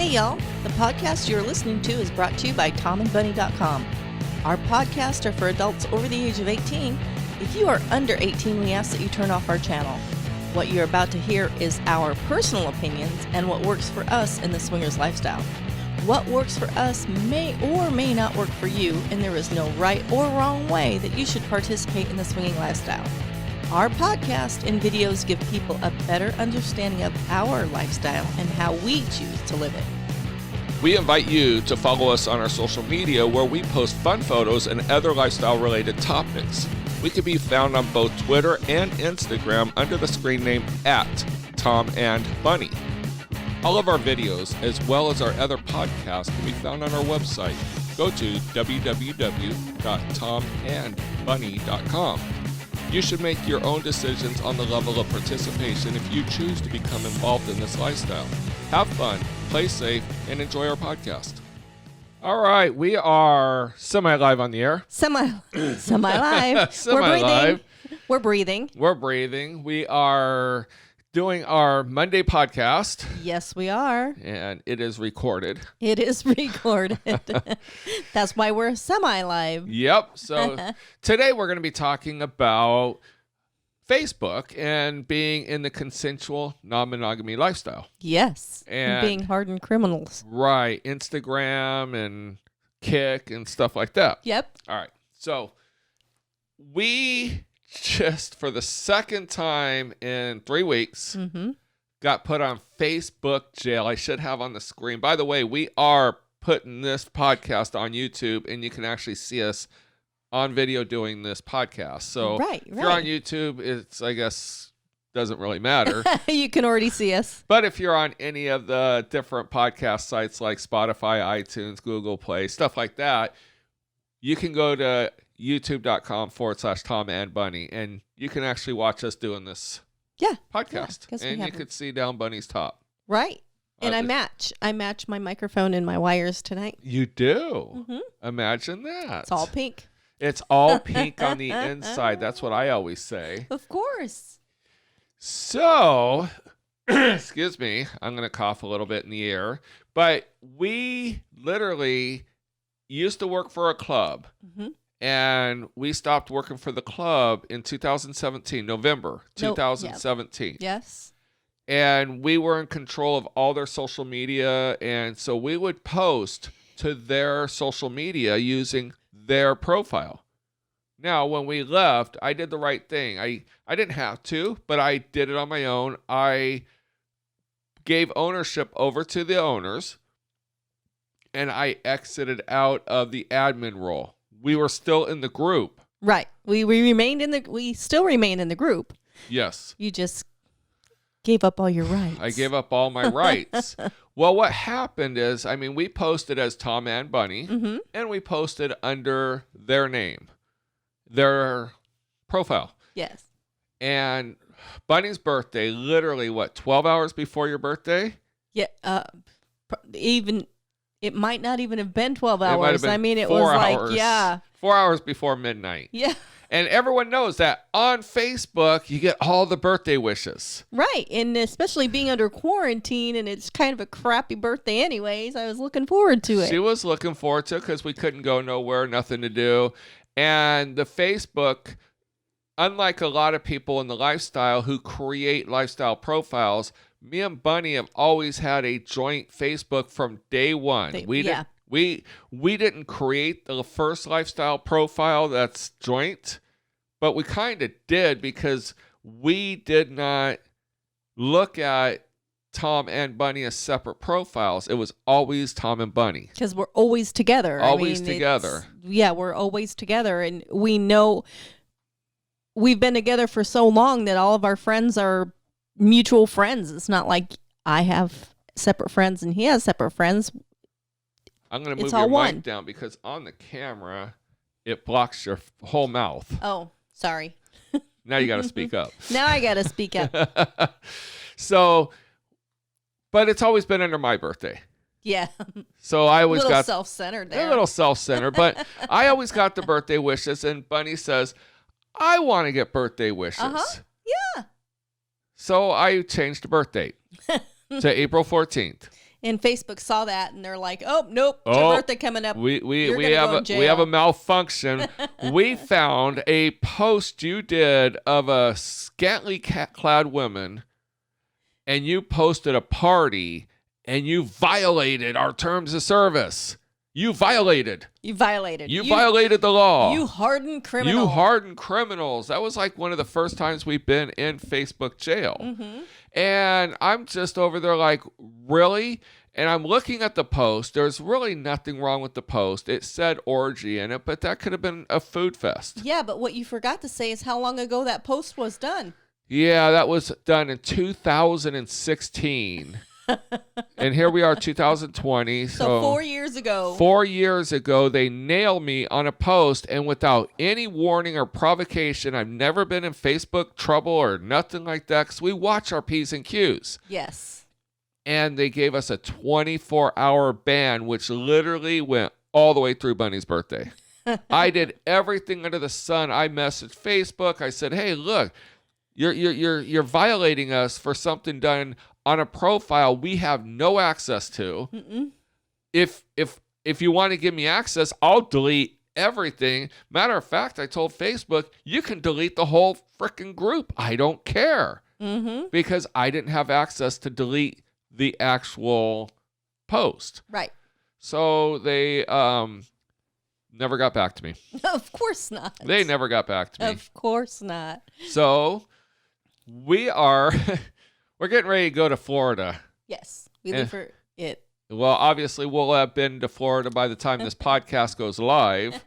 Hey y'all, the podcast you're listening to is brought to you by TomandBunny.com. Our podcasts are for adults over the age of 18. If you are under 18, we ask that you turn off our channel. What you're about to hear is our personal opinions and what works for us in the swingers lifestyle. What works for us may or may not work for you, and there is no right or wrong way that you should participate in the swinging lifestyle. Our podcast and videos give people a better understanding of our lifestyle and how we choose to live it. We invite you to follow us on our social media where we post fun photos and other lifestyle-related topics. We can be found on both Twitter and Instagram under the screen name @TomandBunny. All of our videos, as well as our other podcasts, can be found on our website. Go to www.TomandBunny.com. You should make your own decisions on the level of participation if you choose to become involved in this lifestyle. Have fun, play safe, and enjoy our podcast. All right, we are semi-live on the air. Semi-live. Semi-live. We're breathing. We are doing our Monday podcast. Yes, we are. And it is recorded. It is recorded. That's why we're semi-live. Yep. So today we're going to be talking about Facebook and being in the consensual non-monogamy lifestyle. Yes. And being hardened criminals. Right. Instagram and KIK and stuff like that. Yep. All right. So we just for the second time in 3 weeks got put on Facebook jail. I should have on the screen. By the way, we are putting this podcast on YouTube, and you can actually see us on video doing this podcast. So if you're on YouTube, it's, I guess, doesn't really matter. You can already see us. But if you're on any of the different podcast sites like Spotify, iTunes, Google Play, stuff like that, you can go to youtube.com/TomandBunny, and you can actually watch us doing this podcast. Yeah, and you could see down Bunny's top. Right. And I match my microphone and my wires tonight. You do? Imagine that. It's all pink. It's all pink on the inside. That's what I always say. Of course. So, excuse me, I'm going to cough a little bit in the air, but we literally used to work for a club. And we stopped working for the club in 2017, November 2017. Yes. And we were in control of all their social media. And so we would post to their social media using their profile. Now, when we left, I did the right thing. I didn't have to, but I did it on my own. I gave ownership over to the owners, and I exited out of the admin role. We were still in the group. Right. We still remain in the group. Yes. You just gave up all your rights. I gave up all my rights. Well, what happened is, we posted as Tom and Bunny, and we posted under their name, their profile. Yes. And Bunny's birthday, literally, 12 hours before your birthday? Yeah. It might not even have been 12 hours. It might have been it 4 was hours. 4 hours before midnight. Yeah. And everyone knows that on Facebook, you get all the birthday wishes. Right. And especially being under quarantine, and it's kind of a crappy birthday anyways, I was looking forward to it. She was looking forward to it because we couldn't go nowhere, nothing to do. And the Facebook, unlike a lot of people in the lifestyle who create lifestyle profiles, me and Bunny have always had a joint Facebook from day one. We didn't create the first lifestyle profile that's joint, but we kind of did because we did not look at Tom and Bunny as separate profiles. It was always Tom and Bunny. Because we're always together. Always together. Yeah, we're always together. And we know we've been together for so long that all of our friends are mutual friends. It's not like I have separate friends and he has separate friends. I'm going to move your mic down because on the camera, it blocks your whole mouth. Oh, sorry. Now you got to speak up. Now I got to speak up. So, but it's always been under my birthday. Yeah. So I always got self-centered there. A little self-centered, but I always got the birthday wishes, and Bunny says, I want to get birthday wishes. Yeah. So I changed the birth date to April 14th. And Facebook saw that, and they're like, "Oh, nope, it's your birthday coming up. We You're gonna go in jail." we have a malfunction. We found a post you did of a scantily clad woman, and you posted a party, and you violated our terms of service. You violated. You violated. You violated the law. You hardened criminals. You hardened criminals. That was like one of the first times we've been in Facebook jail. Mm-hmm. And I'm just over there like, really? And I'm looking at the post. There's really nothing wrong with the post. It said orgy in it, but that could have been a food fest. Yeah, but what you forgot to say is how long ago that post was done. Yeah, that was done in 2016. And here we are, 2020. So 4 years ago. 4 years ago, they nailed me on a post, and without any warning or provocation, I've never been in Facebook trouble or nothing like that, because we watch our P's and Q's. Yes. And they gave us a 24-hour ban, which literally went all the way through Bunny's birthday. I did everything under the sun. I messaged Facebook. I said, "Hey, look, you're violating us for something done on a profile we have no access to. Mm-mm. If you want to give me access, I'll delete everything. Matter of fact, I told Facebook, you can delete the whole freaking group. I don't care." Mm-hmm. Because I didn't have access to delete the actual post. Right. So they never got back to me. Of course not. They never got back to me. Of course not. So we're getting ready to go to Florida. Yes. We leave for it. Well, obviously, we'll have been to Florida by the time this podcast goes live.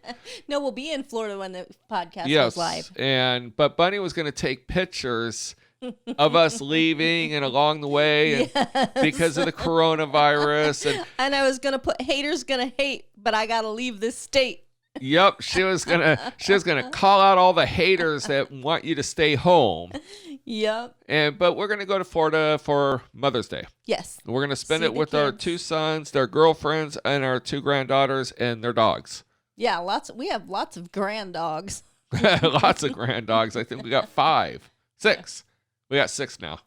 No, we'll be in Florida when the podcast Yes, goes live. but Bunny was going to take pictures of us leaving and along the way, and Yes. because of the coronavirus. And I was going to put haters going to hate, but I got to leave this state. Yep, she was gonna call out all the haters that want you to stay home. Yep. But we're gonna go to Florida for Mother's Day. Yes. We're gonna spend See it the with our kids. 2 sons, their girlfriends, and our 2 granddaughters and their dogs. Yeah, we have lots of grand dogs. Lots of grand dogs. I think we got 6. We got 6 now.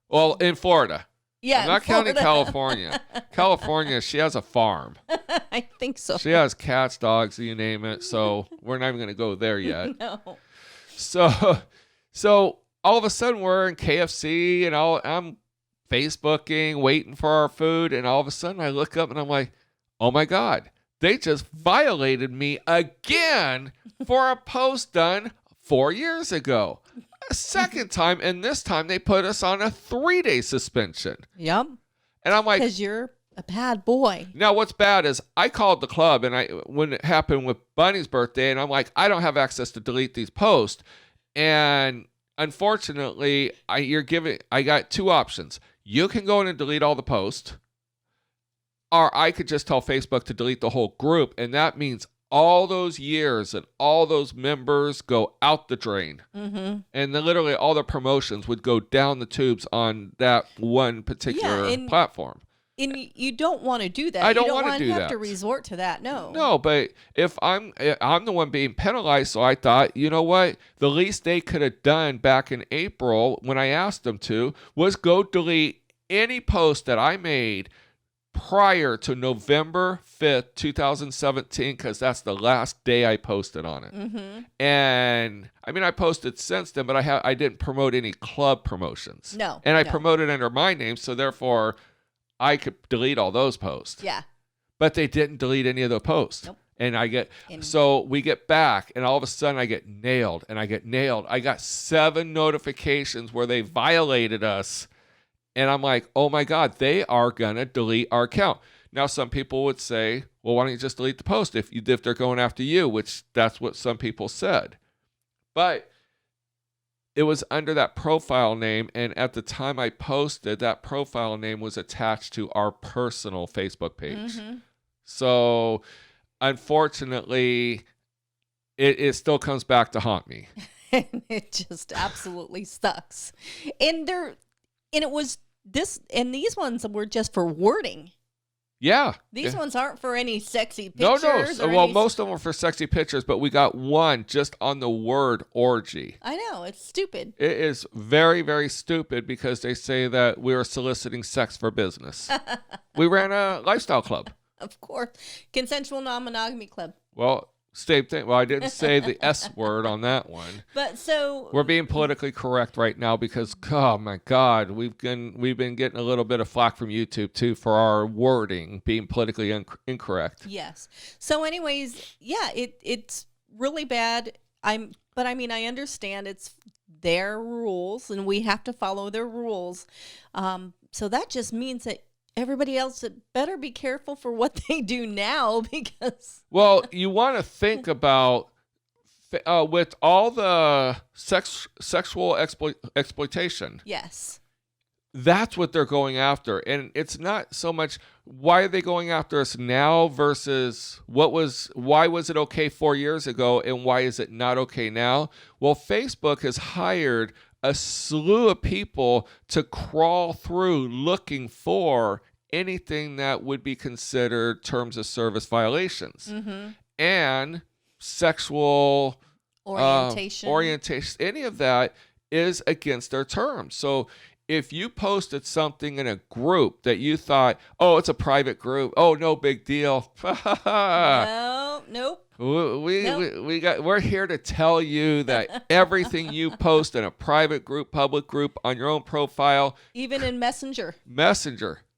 Well, in Florida. Yeah. I'm not in counting Florida. California. California, she has a farm. I think so. She has cats, dogs, you name it. So we're not even gonna go there yet. No. So all of a sudden we're in KFC and I'm Facebooking, waiting for our food, and all of a sudden I look up and I'm like, oh my God, they just violated me again for a post done 4 years ago. A second time, and this time they put us on a 3-day suspension. Yep. And I'm like, Because you're a bad boy. now what's bad is I called the club, and when it happened with Bunny's birthday, and I'm like, I don't have access to delete these posts. And unfortunately, I got 2 options. You can go in and delete all the posts, or I could just tell Facebook to delete the whole group, and that means all those years and all those members go out the drain. Mm-hmm. And then literally all the promotions would go down the tubes on that one particular platform. And you don't want to do that. I don't you want to want do have that. to resort to that. No. No, but if I'm the one being penalized, so I thought, you know what? The least they could have done back in April when I asked them to was go delete any post that I made prior to November 5th, 2017, because that's the last day I posted on it. Mm-hmm. And I mean, I posted since then, but I didn't promote any club promotions. No. And I no. promoted under my name, so therefore I could delete all those posts. Yeah. But they didn't delete any of the posts. Nope. And so we get back, and all of a sudden I get nailed, and I get nailed. I got 7 notifications where they violated us. And I'm like, oh my God, they are going to delete our account. Now, some people would say, well, why don't you just delete the post if they're going after you, which that's what some people said. But it was under that profile name. And at the time I posted, that profile name was attached to our personal Facebook page. Mm-hmm. So unfortunately, it still comes back to haunt me. And it just absolutely sucks. And it was this, and these ones were just for wording. Yeah. These ones aren't for any sexy No. pictures. Well, most of them are for sexy pictures, but we got one just on the word orgy. I know. It's stupid. It is very, very stupid because they say that we are soliciting sex for business. We ran a lifestyle club. Of course. Consensual non-monogamy club. Well, same thing. Well, I didn't say the S word on that one. But so We're being politically correct right now because, oh my God, we've been getting a little bit of flack from YouTube too for our wording being politically incorrect. yes. So anyways, yeah, it's really bad. But I mean, I understand it's their rules and we have to follow their rules. So that just means that everybody else better be careful for what they do now because... Well, you want to think about with all the sexual exploitation. Yes. That's what they're going after. And it's not so much why are they going after us now versus why was it okay 4 years ago and why is it not okay now? Well, Facebook has hired a slew of people to crawl through looking for anything that would be considered terms of service violations and sexual orientation. Any of that is against their terms. So if you posted something in a group that you thought, oh, it's a private group, oh, no big deal. No, nope. We're here to tell you that everything you post in a private group, public group, on your own profile, even in Messenger,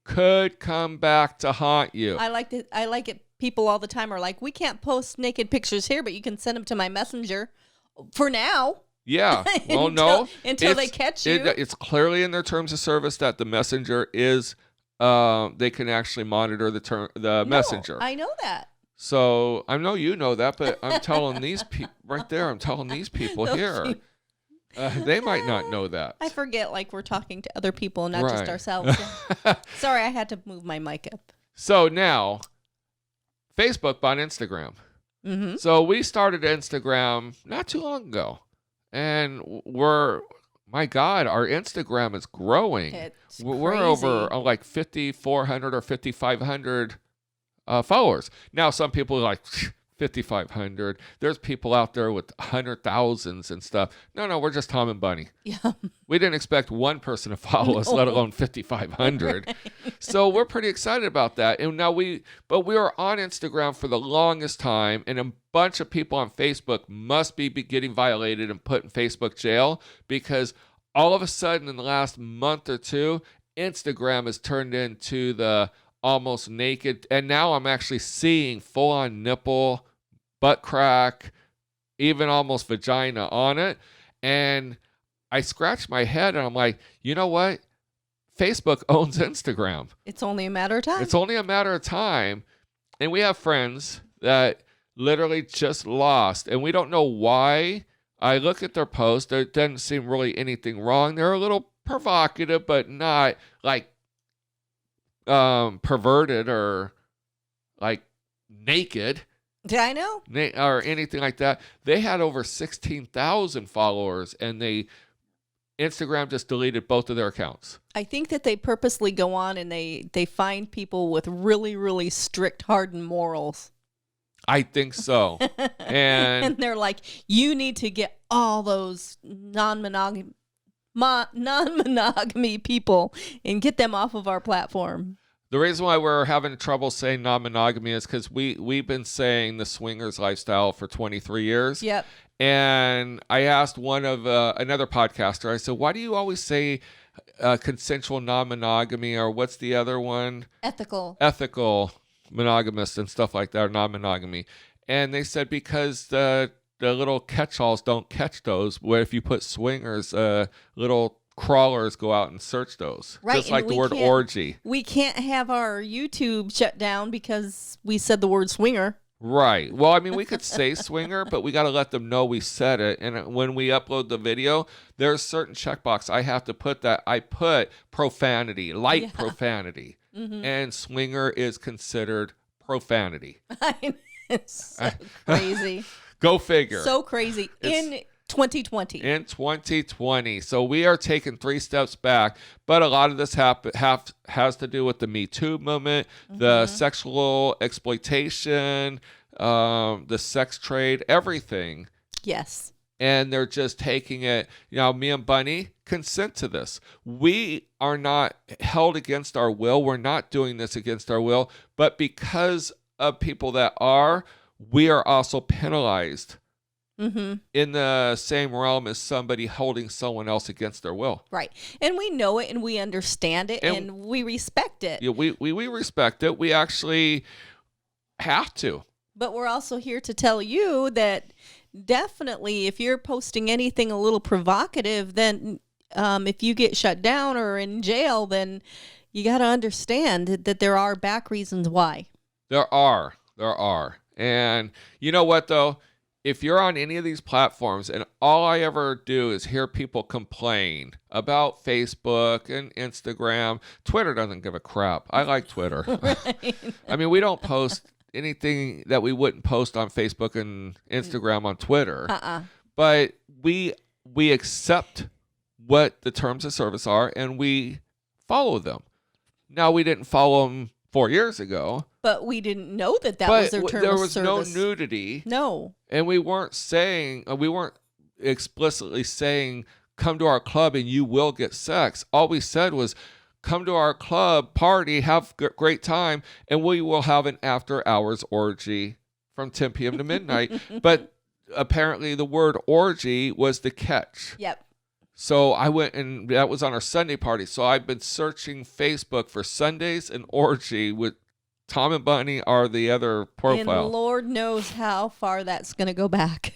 could come back to haunt you. I like it. People all the time are like, we can't post naked pictures here, but you can send them to my Messenger for now. Yeah. Well, until they catch you. It's clearly in their terms of service that the Messenger is, they can actually monitor the Messenger. I know that. So I know you know that, but I'm telling these people right there. I'm telling these people here. They might not know that. I forget, like we're talking to other people, not just ourselves. Sorry, I had to move my mic up. So now, Facebook bought Instagram. So we started Instagram not too long ago, and my God, our Instagram is growing. We're over like 5,400 or 5,500 followers. Now, some people are like 5,500. There's people out there with 100,000s and stuff. No, we're just Tom and Bunny. Yeah. We didn't expect one person to follow us, let alone 5,500. Right. So we're pretty excited about that. And now we were on Instagram for the longest time, and a bunch of people on Facebook must be getting violated and put in Facebook jail because all of a sudden in the last month or two, Instagram has turned into the almost naked, and now I'm actually seeing full-on nipple, butt crack, even almost vagina on it. And I scratched my head and I'm like, you know what? Facebook owns Instagram. It's only a matter of time. It's only a matter of time. And we have friends that literally just lost, and we don't know why. I look at their post. There doesn't seem really anything wrong. They're a little provocative, but not like perverted or like naked. Yeah, I know. Or anything like that. They had over 16,000 followers, and Instagram just deleted both of their accounts. I think that they purposely go on and they find people with really, really strict, hardened morals. I think so. And they're like, you need to get all those non-monogamy people and get them off of our platform. The reason why we're having trouble saying non-monogamy is because we've been saying the swingers lifestyle for 23 years. Yep. And I asked one of another podcaster, I said, why do you always say consensual non-monogamy, or what's the other one? Ethical monogamous and stuff like that, or non-monogamy. And they said because the little catch-alls don't catch those, where if you put swingers, little crawlers go out and search those. Right. Just like the word orgy. We can't have our YouTube shut down because we said the word swinger. Right. Well, I mean, we could say swinger, but we got to let them know we said it. And when we upload the video, there's certain checkbox I have to put that I put profanity, profanity. Mm-hmm. And swinger is considered profanity. It's so crazy. Go figure. So crazy. In 2020. In 2020. So we are taking 3 steps back, but a lot of this has to do with the Me Too movement, the sexual exploitation, the sex trade, everything. Yes. And they're just taking it. Me and Bunny consent to this. We are not held against our will. We're not doing this against our will. But because of people that are, we are also penalized in the same realm as somebody holding someone else against their will. Right. And we know it and we understand it and we respect it. Yeah, we respect it. We actually have to. But we're also here to tell you that definitely if you're posting anything a little provocative, then if you get shut down or in jail, then you got to understand that there are back reasons why. There are. And you know what, though? If you're on any of these platforms and all I ever do is hear people complain about Facebook and Instagram, Twitter doesn't give a crap. I like Twitter. Right. I mean, we don't post anything that we wouldn't post on Facebook and Instagram on Twitter. But we accept what the terms of service are and we follow them. Now, we didn't follow them 4 years ago. But we didn't know that was their term of service. There was no nudity. No. And we weren't explicitly saying, come to our club and you will get sex. All we said was, come to our club, party, have a great time, and we will have an after-hours orgy from 10 p.m. to midnight. But apparently the word orgy was the catch. Yep. So I went, and that was on our Sunday party. So I've been searching Facebook for Sundays and orgy with Tom and Bunny are the other profile. And Lord knows how far that's going to go back.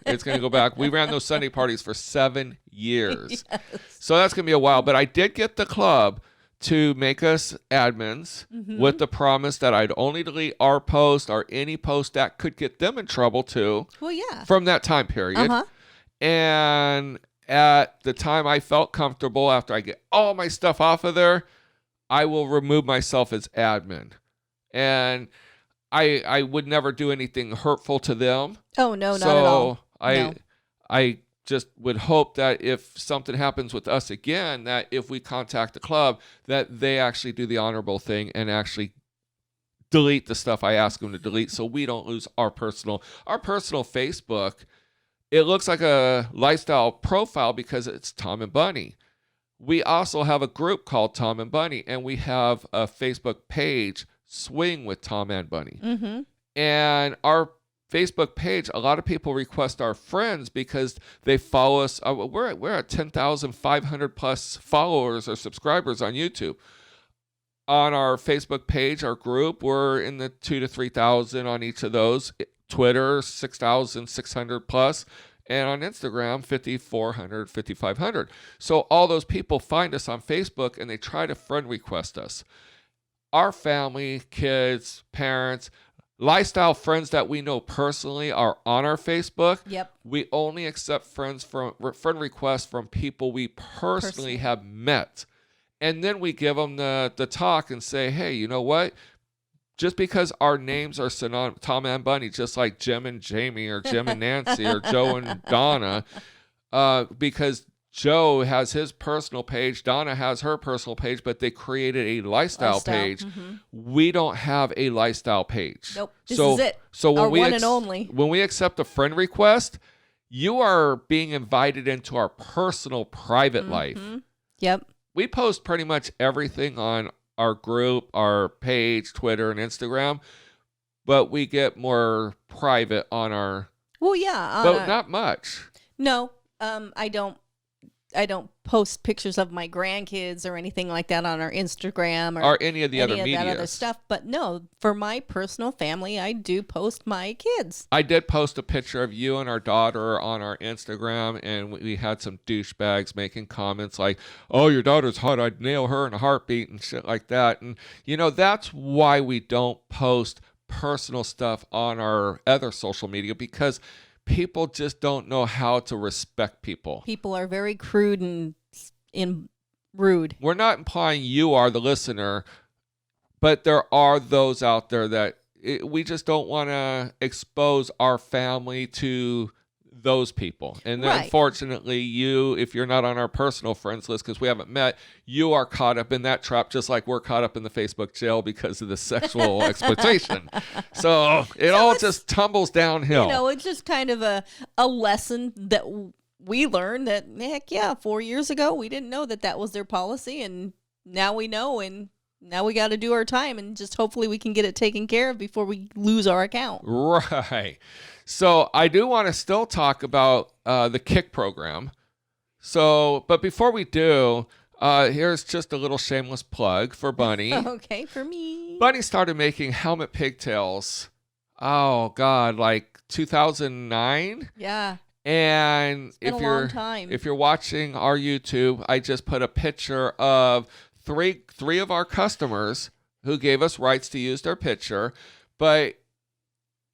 It's going to go back. We ran those Sunday parties for 7 years. Yes. So that's going to be a while. But I did get the club to make us admins with the promise that I'd only delete our post or any post that could get them in trouble too. Well, yeah. From that time period. And at the time I felt comfortable after I get all my stuff off of there, I will remove myself as admin. And I would never do anything hurtful to them. Oh, no, not at all. I just would hope that if something happens with us again, that if we contact the club, that they actually do the honorable thing and actually delete the stuff I ask them to delete so we don't lose our personal Facebook. It looks like a lifestyle profile because it's Tom and Bunny. We also have a group called Tom and Bunny, and we have a Facebook page, Swing with Tom and Bunny. And our Facebook page, a lot of people request our friends because they follow us. We're at 10,500 plus followers or subscribers on YouTube. On our Facebook page, our group, we're in the 2,000 to 3,000 on each of those. Twitter, 6,600 plus. And on Instagram, 5,400, 5,500. So all those people find us on Facebook and they try to friend request us. Our family, kids, parents, lifestyle friends that we know personally are on our Facebook. Yep. We only accept friend requests from people we personally have met. And then we give them the talk and say, hey, you know what? Just because our names are synonymous, Tom and Bunny, just like Jim and Jamie or Jim and Nancy or Joe and Donna, because Joe has his personal page, Donna has her personal page, but they created a lifestyle page. We don't have a lifestyle page. Nope. This is it. So when our one and only. When we accept a friend request, you are being invited into our personal private life. Yep. We post pretty much everything on our group, our page, Twitter, and Instagram, but we get more private on our. Well, yeah, but not much. No, I don't post pictures of my grandkids or anything like that on our Instagram or any of the other media, that other stuff. But no, for my personal family, I do post my kids. I did post a picture of you and our daughter on our Instagram, and we had some douchebags making comments like, "Oh, your daughter's hot. I'd nail her in a heartbeat," and shit like that. And that's why we don't post personal stuff on our other social media, because people just don't know how to respect people. People are very crude and rude. We're not implying you are the listener, but there are those out there that we just don't want to expose our family to those people. And then Right. unfortunately, if you're not on our personal friends list because we haven't met, you are caught up in that trap just like we're caught up in the Facebook jail because of the sexual exploitation. So it all just tumbles downhill. It's just kind of a lesson that we learned that, heck yeah, 4 years ago, we didn't know that was their policy, and now we know, and now we got to do our time, and just hopefully we can get it taken care of before we lose our account. Right. So I do want to still talk about the KIK program. But before we do, here's just a little shameless plug for Bunny. Okay, for me. Bunny started making helmet pigtails, oh God, like 2009. Yeah. And It's been a long time. if you're watching our YouTube, I just put a picture of three of our customers who gave us rights to use their picture, but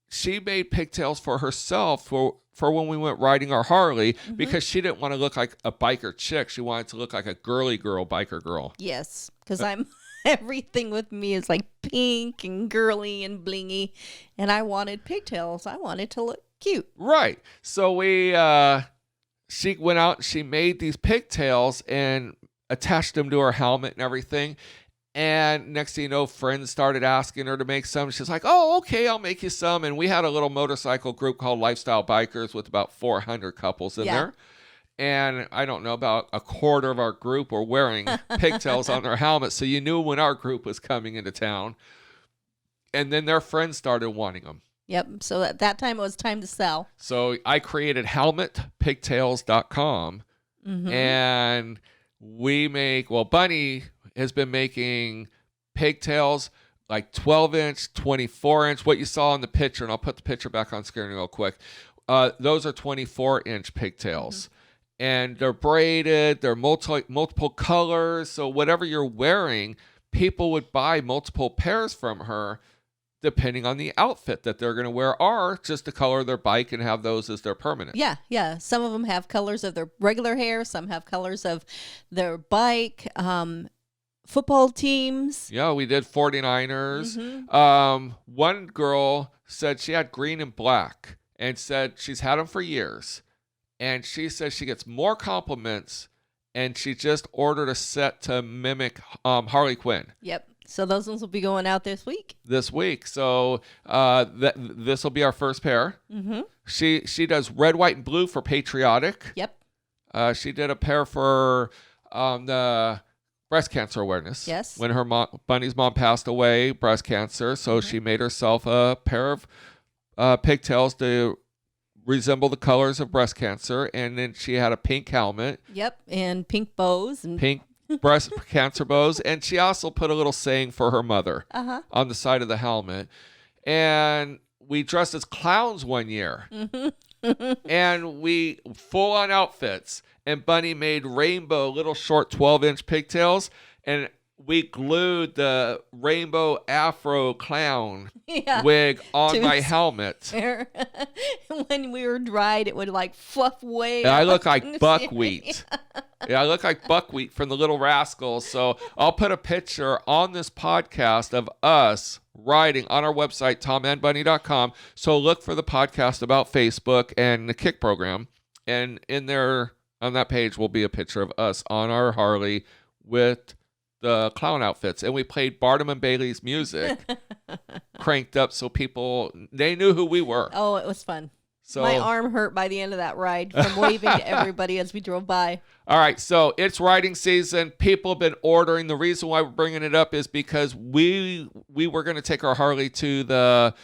she made pigtails for herself for when we went riding our Harley because she didn't want to look like a biker chick. She wanted to look like a girly girl, biker girl. Yes, because everything with me is like pink and girly and blingy, and I wanted pigtails. I wanted to look cute. Right. So she went out and she made these pigtails and attached them to her helmet and everything. And next thing you know, friends started asking her to make some. She's like, oh, okay, I'll make you some. And we had a little motorcycle group called Lifestyle Bikers with about 400 couples in there. And I don't know, about a quarter of our group were wearing pigtails on their helmets. So you knew when our group was coming into town. And then their friends started wanting them. Yep. So at that time, it was time to sell. So I created helmetpigtails.com. And Bunny has been making pigtails like 12-inch, 24-inch, what you saw in the picture, and I'll put the picture back on screen real quick. Those are 24-inch pigtails. And they're braided, they're multiple colors, so whatever you're wearing, people would buy multiple pairs from her depending on the outfit that they're going to wear, or just the color of their bike and have those as their permanent. Yeah. Some of them have colors of their regular hair. Some have colors of their bike. Football teams. Yeah, we did 49ers. One girl said she had green and black and said she's had them for years. And she says she gets more compliments, and she just ordered a set to mimic Harley Quinn. Yep. So those ones will be going out this week. So this will be our first pair. She does red, white, and blue for patriotic. Yep. She did a pair for the breast cancer awareness. Yes. When her Bunny's mom passed away, breast cancer. So she made herself a pair of pigtails to resemble the colors of breast cancer. And then she had a pink helmet. Yep. And pink bows. And pink breast cancer bows. And she also put a little saying for her mother on the side of the helmet. And we dressed as clowns one year. And we full on outfits. And Bunny made rainbow little short 12-inch pigtails, and we glued the rainbow afro clown wig on my helmet. When we would ride, it would like fluff way. And I look like buckwheat. I look like buckwheat from the Little Rascals. So I'll put a picture on this podcast of us riding on our website, TomandBunny.com. So look for the podcast about Facebook and the KIK program, and in there, on that page will be a picture of us on our Harley with the clown outfits. And we played Barnum and Bailey's music cranked up so they knew who we were. Oh, it was fun. So my arm hurt by the end of that ride from waving to everybody as we drove by. All right, so it's riding season. People have been ordering. The reason why we're bringing it up is because we were going to take our Harley to the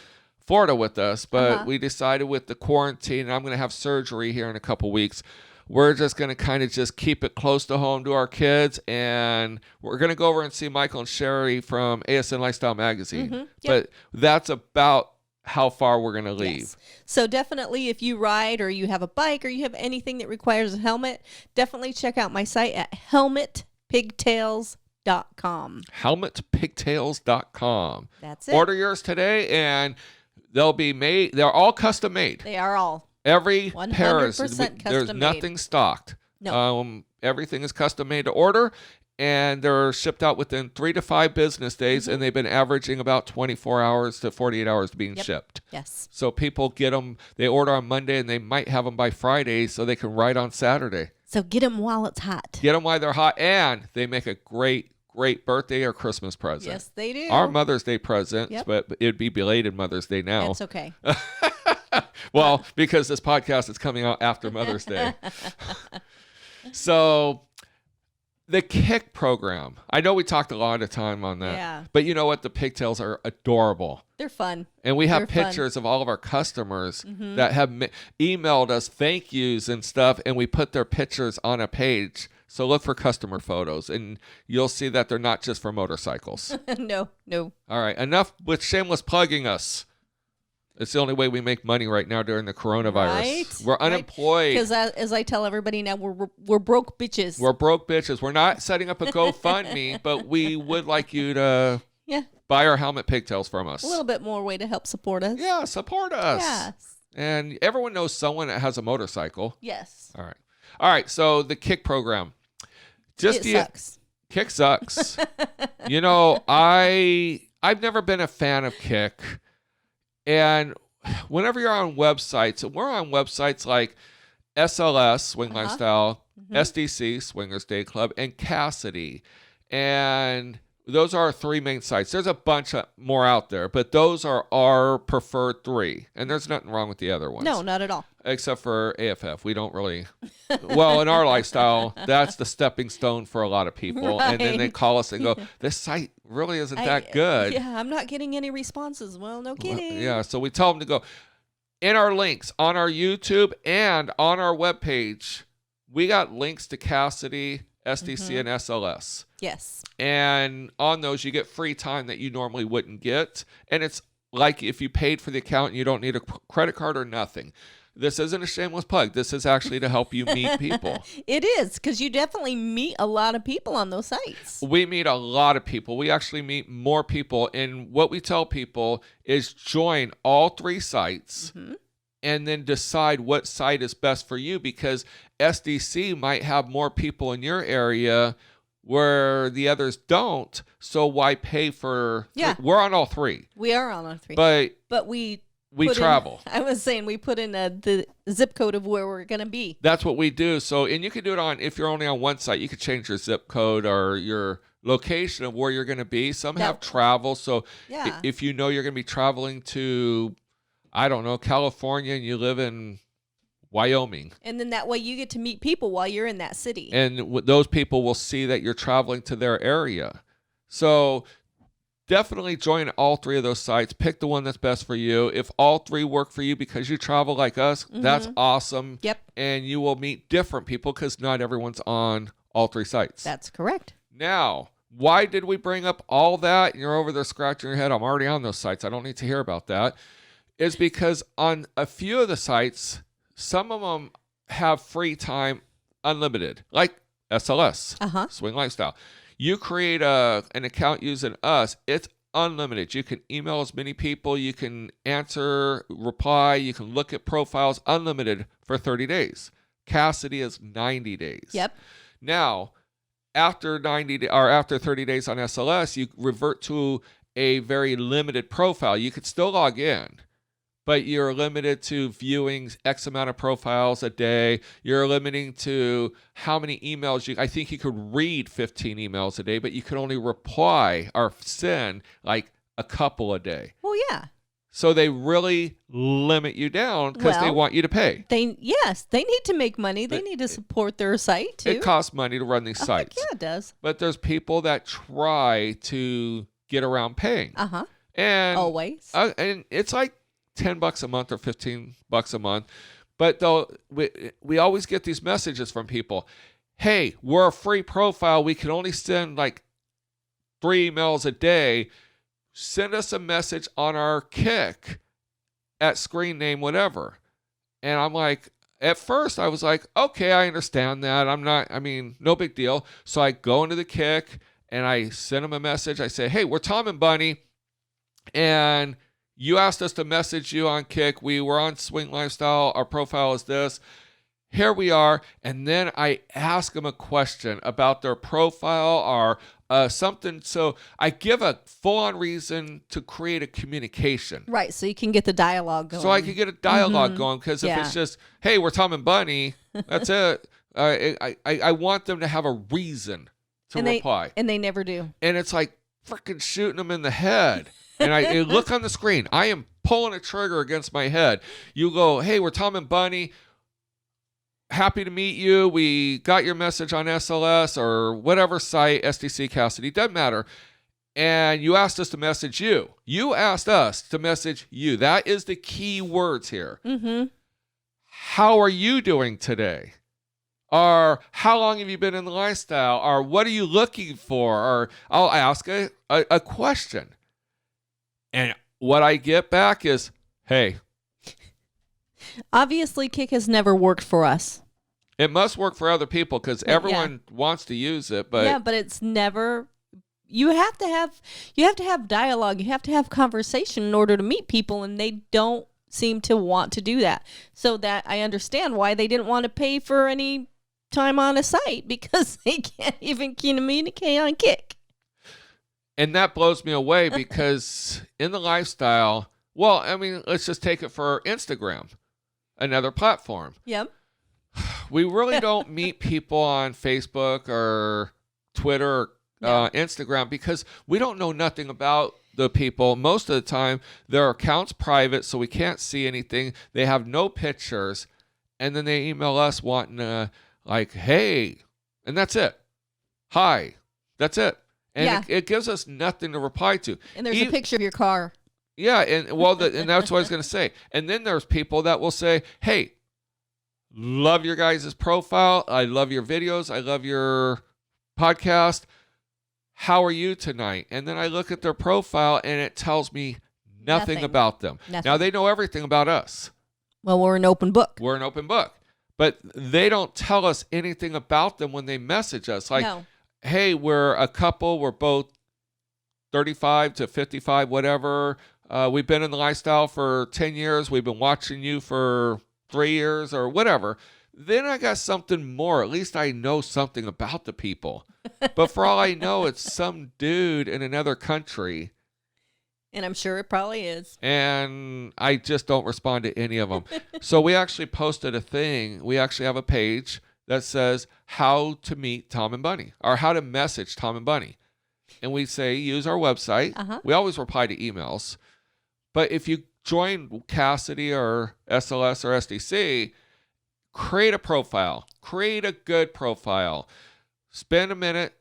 Florida with us, but we decided with the quarantine, and I'm going to have surgery here in a couple weeks, we're just going to kind of just keep it close to home to our kids, and we're going to go over and see Michael and Sherry from ASN Lifestyle Magazine. But that's about how far we're going to leave. Yes. So definitely, if you ride or you have a bike or you have anything that requires a helmet, definitely check out my site at helmetpigtails.com. Helmetpigtails.com. That's it. Order yours today, and they'll be made. They're all custom made. They are all. Every pair is, 100% there's custom nothing made. stocked. No. Everything is custom made to order, and they're shipped out within 3 to 5 business days, and they've been averaging about 24 hours to 48 hours being shipped. Yes. So people get them, they order on Monday, and they might have them by Friday so they can ride on Saturday. So get them while it's hot. Get them while they're hot, and they make a great birthday or Christmas present. Yes, they do. Our Mother's Day presents, but it'd be belated Mother's Day now. That's okay. Well, because this podcast is coming out after Mother's Day. So the KIK program, I know we talked a lot of time on that. Yeah. But you know what? The pigtails are adorable. They're fun. And we have pictures of all of our customers that have emailed us thank yous and stuff, and we put their pictures on a page. So look for customer photos, and you'll see that they're not just for motorcycles. No. All right. Enough with shameless plugging us. It's the only way we make money right now during the coronavirus. Right? We're unemployed. Because as I tell everybody now, we're broke bitches. We're broke bitches. We're not setting up a GoFundMe, but we would like you to buy our helmet pigtails from us. A little bit more way to help support us. Yeah, support us. Yes. And everyone knows someone that has a motorcycle. Yes. All right. So the KIK program. It sucks. KIK sucks. You know, I've never been a fan of KIK. And whenever you're on websites, and we're on websites like SLS, Swing Lifestyle, SDC, Swingers Day Club, and Kasidie. And those are our 3 main sites. There's a bunch more out there, but those are our preferred 3. And there's nothing wrong with the other ones. No, not at all. Except for AFF. We don't really... Well, in our lifestyle, that's the stepping stone for a lot of people. Right. And then they call us and go, this site really isn't that good. Yeah, I'm not getting any responses. Well, no kidding. Well, yeah, so we tell them to go. In our links on our YouTube and on our webpage, we got links to Kasidie, SDC, and SLS. Yes. And on those, you get free time that you normally wouldn't get. And it's like if you paid for the account and you don't need a credit card or nothing. This isn't a shameless plug. This is actually to help you meet people. It is, because you definitely meet a lot of people on those sites. We meet a lot of people. We actually meet more people. And what we tell people is join all 3 sites and then decide what site is best for you, because SDC might have more people in your area where the others don't. So why pay for... Yeah. We're on all 3. We are on all 3. But we travel. I was saying we put in the zip code of where we're going to be. That's what we do. So, and you can do it on, if you're only on one site, you could change your zip code or your location of where you're going to be. Some have travel. So if you know you're going to be traveling to, I don't know, California, and you live in Wyoming. And then that way you get to meet people while you're in that city. And those people will see that you're traveling to their area. So definitely join all 3 of those sites. Pick the one that's best for you. If all 3 work for you because you travel like us, that's awesome. Yep. And you will meet different people because not everyone's on all 3 sites. That's correct. Now, why did we bring up all that? You're over there scratching your head. I'm already on those sites. I don't need to hear about that. It's because on a few of the sites, some of them have free time unlimited, like SLS, Swing Lifestyle. You create an account using us, it's unlimited. You can email as many people, you can answer, reply, you can look at profiles, unlimited for 30 days. Kasidie is 90 days. Yep. Now, after 30 days on SLS, you revert to a very limited profile. You could still log in, but you're limited to viewing X amount of profiles a day. You're limiting to how many emails I think you could read 15 emails a day, but you could only reply or send like a couple a day. Well, yeah. So they really limit you down because they want you to pay. They need to make money. They need to support their site too. It costs money to run these sites. Yeah, it does. But there's people that try to get around paying. And always. And it's like $10 a month or $15 a month. But though we always get these messages from people. Hey, we're a free profile. We can only send like 3 emails a day. Send us a message on our KIK at screen name, whatever. And I'm like, at first I was like, okay, I understand that. No big deal. So I go into the KIK and I send them a message. I say, hey, we're TomandBunny. And you asked us to message you on KIK. We were on Swing Lifestyle. Our profile is this. here we are. And then I ask them a question about their profile or something. So I give a full-on reason to create a communication. Right, so you can get the dialogue going. So I can get a dialogue going, because if it's just, hey, we're Tom and Bunny, that's it. I want them to have a reason to reply. And they never do. And it's like freaking shooting them in the head. And I look on the screen. I am pulling a trigger against my head. You go, hey, we're Tom and Bunny. Happy to meet you. We got your message on SLS or whatever site, SDC Kasidie, doesn't matter. And you asked us to message you. You asked us to message you. That is the key words here. Mm-hmm. How are you doing today? Or how long have you been in the lifestyle? Or what are you looking for? Or I'll ask a question. And what I get back is, hey. Obviously, KIK has never worked for us. It must work for other people, because everyone wants to use it, but but it's never. You have to have dialogue. You have to have conversation in order to meet people, and they don't seem to want to do that. So that I understand why they didn't want to pay for any time on a site, because they can't even communicate on KIK. And that blows me away, because in the lifestyle, well, I mean, let's just take it for Instagram, another platform. Yep. We really don't meet people on Facebook or Twitter or Instagram, because we don't know nothing about the people. Most of the time, their account's private, so we can't see anything. They have no pictures. And then they email us wanting to, like, hey, and that's it. Hi. That's it. And it gives us nothing to reply to. And there's a picture of your car. Yeah, and and that's what I was going to say. And then there's people that will say, hey, love your guys' profile. I love your videos. I love your podcast. How are you tonight? And then I look at their profile, and it tells me nothing about them. Now, they know everything about us. Well, we're an open book. We're an open book. But they don't tell us anything about them when they message us. Like, hey, we're a couple. We're both 35 to 55, whatever. We've been in the lifestyle for 10 years. We've been watching you for 3 years or whatever. Then I got something more. At least I know something about the people. But for all I know, it's some dude in another country. And I'm sure it probably is. And I just don't respond to any of them. So we actually posted a thing. We actually have a page that says how to meet Tom and Bunny, or how to message Tom and Bunny. And we say use our website. We always reply to emails. But if you join Kasidie or SLS or SDC, create a profile. Create a good profile. Spend a minute.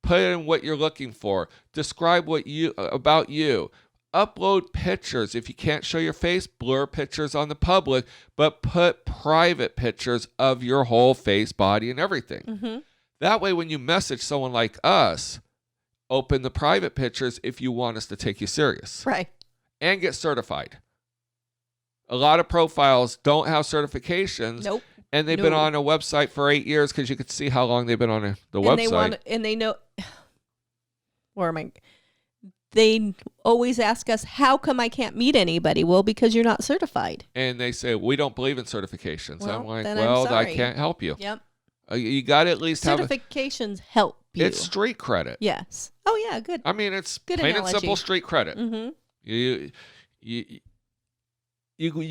Put in what you're looking for. Describe about you. Upload pictures. If you can't show your face, blur pictures on the public, but put private pictures of your whole face, body, and everything. That way, when you message someone like us, open the private pictures if you want us to take you serious. Right. And get certified. A lot of profiles don't have certifications. Nope. And they've been on a website for 8 years, because you could see how long they've been on the website. And they know. Where am I? They always ask us, how come I can't meet anybody? Well, because you're not certified. And they say, we don't believe in certifications. Well, I'm like, then well, I'm I sorry. can't help you. Yep. You got to at least have certifications help you. It's street credit. Yes. Oh, yeah, good. I mean, it's good plain analogy. and simple street credit. You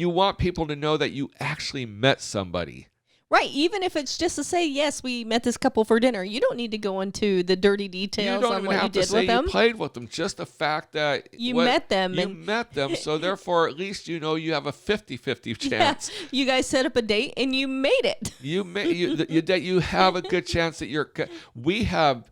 want people to know that you actually met somebody. Right, even if it's just to say, yes, we met this couple for dinner. You don't need to go into the dirty details on what you did with them. You played with them. Just the fact that you met them. You met them, so therefore at least you know you have a 50-50 chance. Yeah, you guys set up a date and you made it. You have a good chance that we have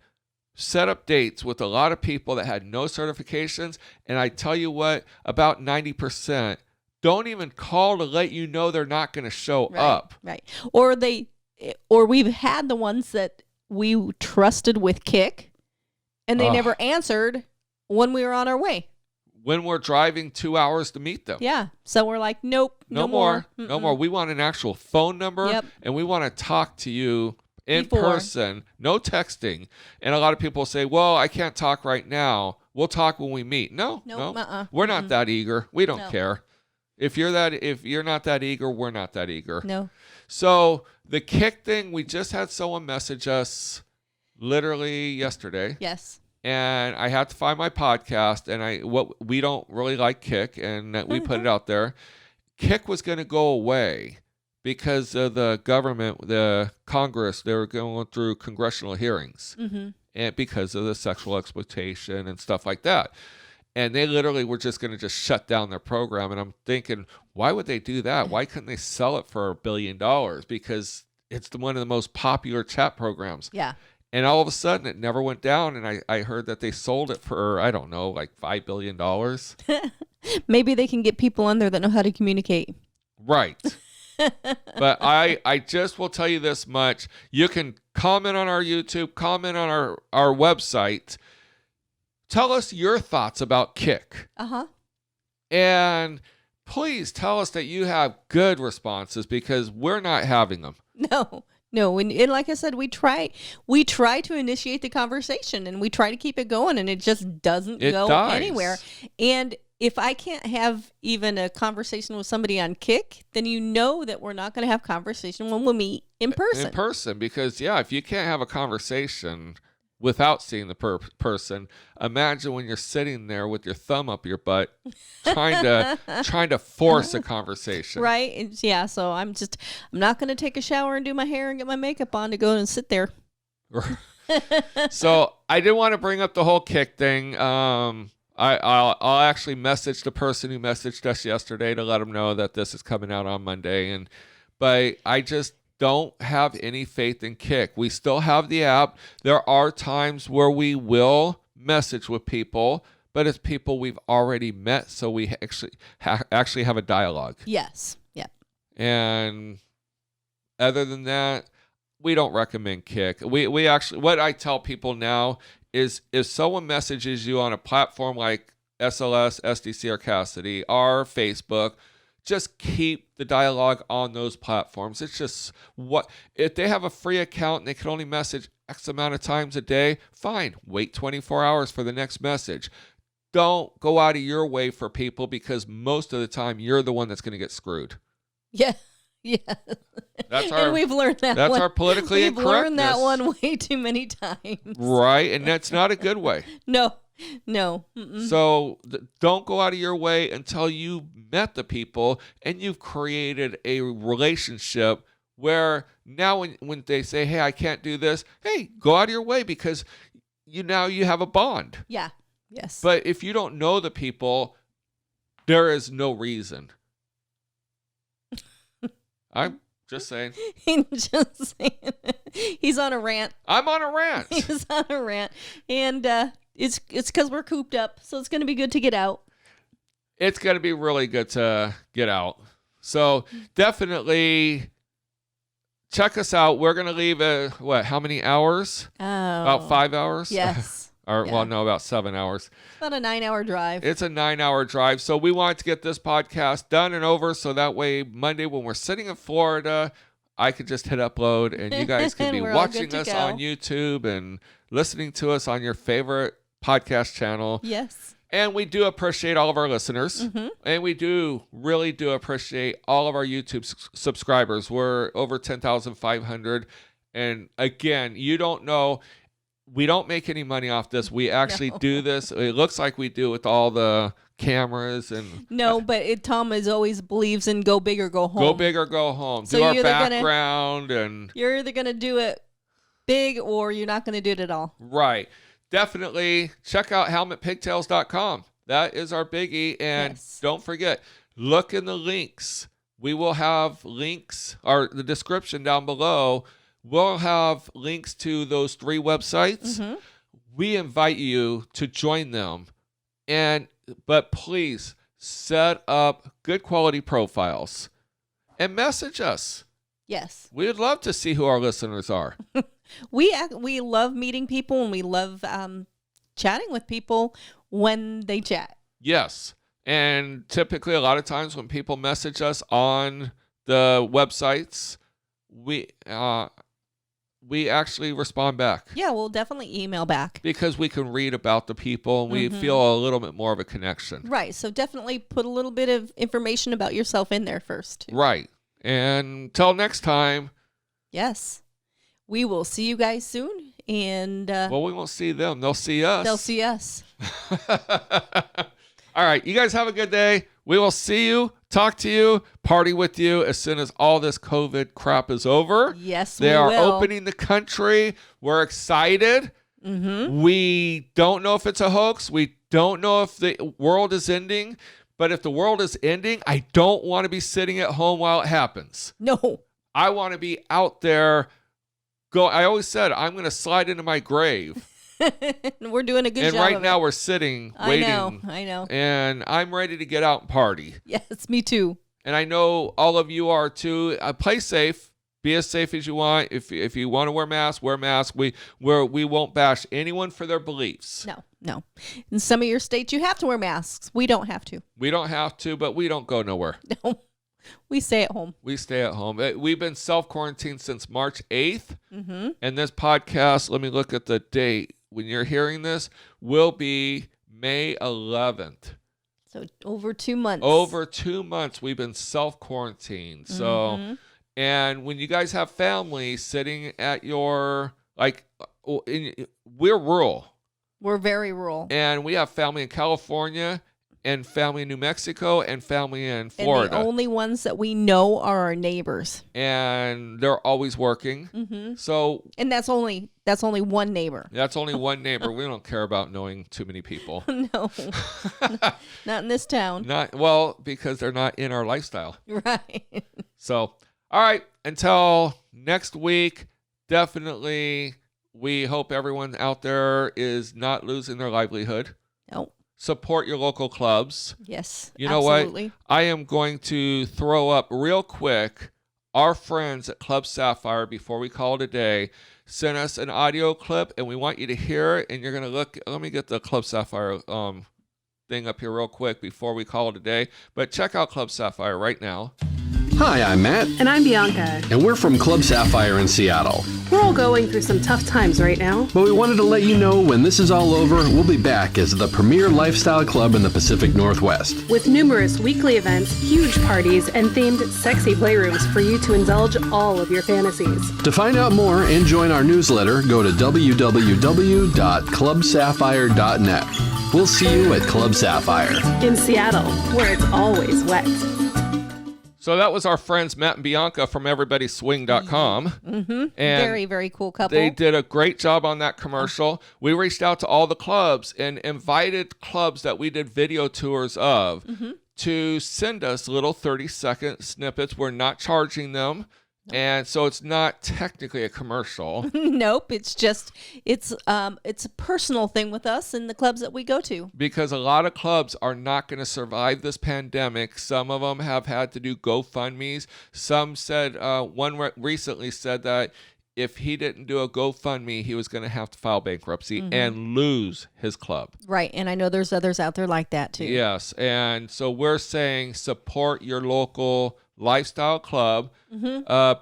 set up dates with a lot of people that had no certifications, and I tell you what, about 90% don't even call to let you know they're not going to show up. Right. Or we've had the ones that we trusted with KIK, and they never answered when we were on our way. When we're driving 2 hours to meet them. Yeah. So we're like, nope, no more. No more. We want an actual phone number, and we want to talk to you in person, no texting. And a lot of people say, well, I can't talk right now. We'll talk when we meet. No. We're not that eager. We don't care. If you're not that eager, we're not that eager. No. So the KIK thing, we just had someone message us literally yesterday. Yes. And I had to find my podcast, and we don't really like KIK, and we put it out there. KIK was going to go away because of the government, the Congress, they were going through congressional hearings, and because of the sexual exploitation and stuff like that. And they literally were just going to just shut down their program. And I'm thinking, why would they do that? Why couldn't they sell it for $1 billion? Because it's one of the most popular chat programs. Yeah. And all of a sudden, it never went down. And I heard that they sold it for, I don't know, like $5 billion. Maybe they can get people on there that know how to communicate. Right. But I just will tell you this much. You can comment on our YouTube, comment on our website. Tell us your thoughts about KIK. Uh-huh. And please tell us that you have good responses, because we're not having them. No. And like I said, we try to initiate the conversation, and we try to keep it going, and it just doesn't go anywhere. And if I can't have even a conversation with somebody on KIK, then you know that we're not going to have conversation when we meet in person. In person, because if you can't have a conversation without seeing the person, imagine when you're sitting there with your thumb up your butt, trying to force a conversation. Right? And so I'm not going to take a shower and do my hair and get my makeup on to go and sit there. So I did want to bring up the whole KIK thing. I'll actually message the person who messaged us yesterday to let them know that this is coming out on Monday. But I just don't have any faith in KIK. We still have the app. There are times where we will message with people, but it's people we've already met, so we actually have a dialogue. Yes. Yeah. And other than that, we don't recommend KIK. We actually, what I tell people now is, if someone messages you on a platform like SLS, SDC, or Kasidie, or Facebook, just keep the dialogue on those platforms. It's just if they have a free account and they can only message X amount of times a day, fine. Wait 24 hours for the next message. Don't go out of your way for people, because most of the time you're the one that's going to get screwed. Yeah. Yeah. And we've learned that That's one. our politically incorrectness. We've learned that one way too many times. Right. And that's not a good way. No. Mm-mm. So don't go out of your way until you've met the people and you've created a relationship where now when they say, hey, I can't do this, hey, go out of your way, because you have a bond. Yeah. Yes. But if you don't know the people, there is no reason. I'm just saying. He's on a rant. I'm on a rant. He's on a rant. And it's because we're cooped up, so it's going to be good to get out. It's going to be really good to get out. So definitely check us out. We're going to leave how many hours? Oh. About 5 hours? Yes. Or, Yeah. well, no, about 7 hours. About a 9-hour drive. It's a 9-hour drive. So we wanted to get this podcast done and over, so that way Monday when we're sitting in Florida, I could just hit upload, and you guys can be We're all watching good to us go. on YouTube and listening to us on your favorite podcast channel. Yes. And we do appreciate all of our listeners. Mm-hmm. And we really do appreciate all of our YouTube subscribers. We're over 10,500. And again, you don't know, we don't make any money off this. We actually do this. It looks like we do with all the cameras and No, but Tom always believes in go big or go home. Go big or go home. So do our you're background and you're either gonna do it big or you're not gonna do it at all. right. Definitely check out helmetpigtails.com. That is our biggie. And don't forget, look in the links. We will have links, or the description down below. We'll have links to those 3 websites. Mm-hmm. We invite you to join them. But please set up good quality profiles and message us. Yes. We'd love to see who our listeners are. We love meeting people, and we love chatting with people when they chat. Yes. And typically a lot of times when people message us on the websites, we actually respond back. Yeah, we'll definitely email back. Because we can read about the people and we feel a little bit more of a connection. Right. So definitely put a little bit of information about yourself in there first. Right. And until next time. Yes. We will see you guys soon. And well, we won't see them. They'll see us. They'll see us. All right. You guys have a good day. We will see you, talk to you, party with you as soon as all this COVID crap is over. Yes, they are opening the country. We're excited. Mm-hmm. We don't know if it's a hoax. We don't know if the world is ending. But if the world is ending, I don't want to be sitting at home while it happens. No. I want to be out there. I always said I'm going to slide into my grave. We're doing a good job. And right now we're sitting, waiting. I know. And I'm ready to get out and party. Yes, me too. And I know all of you are too. Play safe. Be as safe as you want. If you want to wear masks, wear masks. We won't bash anyone for their beliefs. No. In some of your states, you have to wear masks. We don't have to. We don't have to, but we don't go nowhere. No. We stay at home. We stay at home. We've been self-quarantined since March 8th. Mm-hmm. And this podcast, let me look at the date. When you're hearing this, will be May 11th. So over 2 months. Over 2 months we've been self-quarantined. So, and when you guys have family sitting at your, we're rural. We're very rural. And we have family in California and family in New Mexico and family in Florida. And the only ones that we know are our neighbors. And they're always working. Mm-hmm. So, and that's only one neighbor. That's only one neighbor. We don't care about knowing too many people. No. Not in this town. Because they're not in our lifestyle. Right. So, all right. Until next week, definitely we hope everyone out there is not losing their livelihood. No. Support your local clubs. Yes, you know absolutely. What? I am going to throw up real quick. Our friends at Club Sapphire, before we call it a day, sent us an audio clip, and we want you to hear it. And you're going to look. Let me get the Club Sapphire thing up here real quick before we call it a day. But check out Club Sapphire right now. Hi, I'm Matt. And I'm Bianca. And we're from Club Sapphire in Seattle. We're all going through some tough times right now. But we wanted to let you know when this is all over, we'll be back as the premier lifestyle club in the Pacific Northwest. With numerous weekly events, huge parties, and themed sexy playrooms for you to indulge all of your fantasies. To find out more and join our newsletter, go to www.clubsapphire.net. We'll see you at Club Sapphire. In Seattle, where it's always wet. So that was our friends Matt and Bianca from everybodyswing.com. Mm-hmm. And very, very cool couple. They did a great job on that commercial. We reached out to all the clubs and invited clubs that we did video tours of to send us little 30-second snippets. We're not charging them. And so it's not technically a commercial. Nope, it's a personal thing with us and the clubs that we go to. Because a lot of clubs are not going to survive this pandemic. Some of them have had to do GoFundMes. Some said, one recently said that if he didn't do a GoFundMe, he was going to have to file bankruptcy and lose his club. Right, and I know there's others out there like that too. Yes, and so we're saying support your local lifestyle club,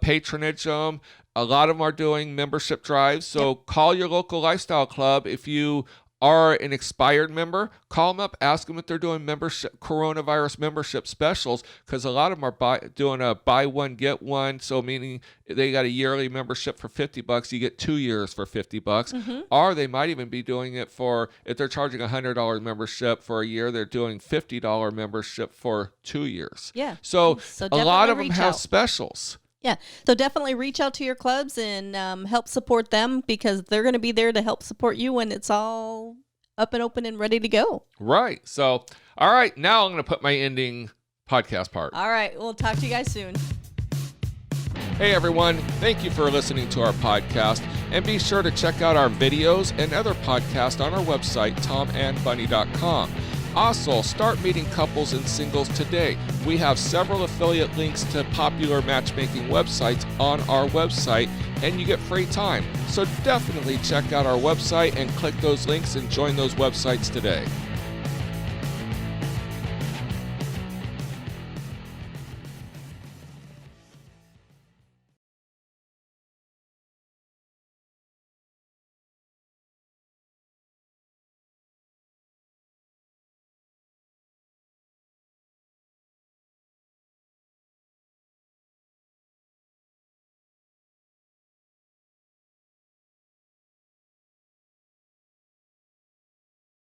patronage them. A lot of them are doing membership drives, so call your local lifestyle club. If you are an expired member, call them up, ask them if they're doing coronavirus membership specials, because a lot of them are doing a buy one get one, so meaning they got a yearly membership for $50, you get 2 years for $50, or they might even be doing it for, if they're charging $100 membership for a year, they're doing $50 membership for 2 years. Yeah. So a lot of them have out. specials. Yeah, so definitely reach out to your clubs and help support them, because they're going to be there to help support you when it's all up and open and ready to go. Right. So, all right, now I'm going to put my ending podcast part. All right, we'll talk to you guys soon. Hey, everyone. Thank you for listening to our podcast. And be sure to check out our videos and other podcasts on our website, TomandBunny.com. Also, start meeting couples and singles today. We have several affiliate links to popular matchmaking websites on our website, and you get free time. So definitely check out our website and click those links and join those websites today.